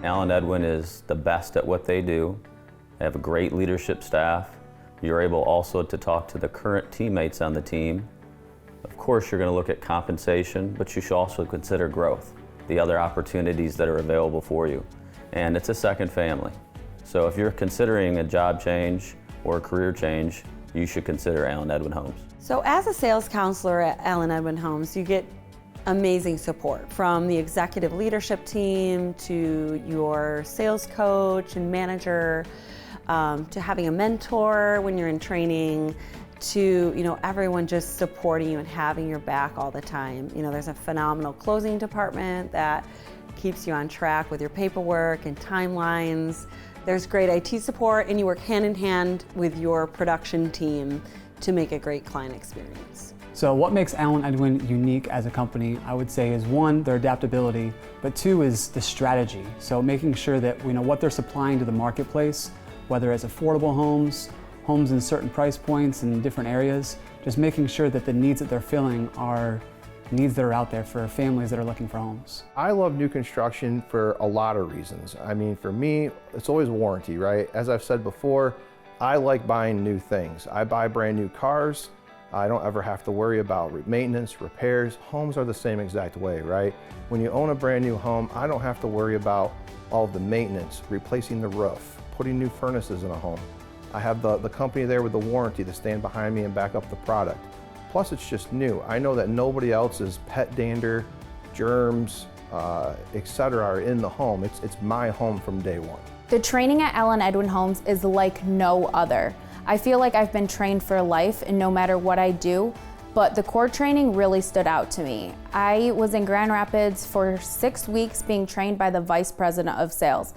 Allen Edwin is the best at what they do. They have a great leadership staff. You're able also to talk to the current teammates on the team. Of course, you're going to look at compensation, but you should also consider growth, the other opportunities that are available for you. And it's a second family. So if you're considering a job change or a career change, you should consider Allen Edwin Homes. So as a sales counselor at Allen Edwin Homes, you get amazing support from the executive leadership team to your sales coach and manager, to having a mentor when you're in training, to everyone just supporting you and having your back all the time. There's a phenomenal closing department that keeps you on track with your paperwork and timelines. There's great IT support, and you work hand in hand with your production team to make a great client experience. So what makes Allen Edwin unique as a company, I would say, is one, their adaptability, but two is the strategy. So making sure that what they're supplying to the marketplace, whether it's affordable homes, homes in certain price points in different areas, just making sure that the needs that they're filling are needs that are out there for families that are looking for homes. I love new construction for a lot of reasons. I mean, for me, it's always warranty, right? As I've said before, I like buying new things. I buy brand new cars. I don't ever have to worry about maintenance, repairs. Homes are the same exact way, right? When you own a brand new home, I don't have to worry about all of the maintenance, replacing the roof, putting new furnaces in a home. I have the company there with the warranty to stand behind me and back up the product. Plus, it's just new. I know that nobody else's pet dander, germs, etc. are in the home. It's my home from day one. The training at Allen Edwin Homes is like no other. I feel like I've been trained for life, and no matter what I do, but the core training really stood out to me. I was in Grand Rapids for 6 weeks being trained by the Vice President of Sales.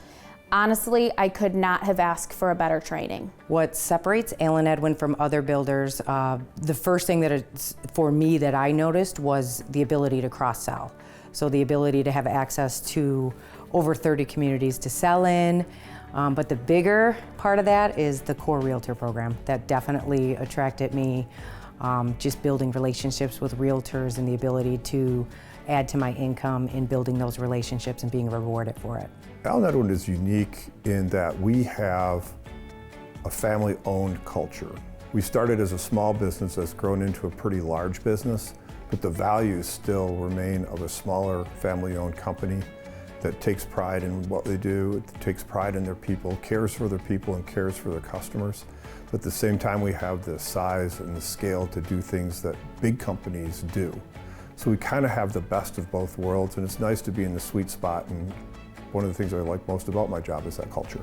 Honestly, I could not have asked for a better training. What separates Allen Edwin from other builders, the first thing that it's, for me that I noticed was the ability to cross-sell. So the ability to have access to over 30 communities to sell in. But the bigger part of that is the core realtor program. That definitely attracted me, just building relationships with realtors and the ability to add to my income in building those relationships and being rewarded for it. Allen Edwin is unique in that we have a family-owned culture. We started as a small business that's grown into a pretty large business, but the values still remain of a smaller family-owned company that takes pride in what they do, takes pride in their people, cares for their people and cares for their customers. But at the same time, we have the size and the scale to do things that big companies do. So we kind of have the best of both worlds, and it's nice to be in the sweet spot, and one of the things I like most about my job is that culture.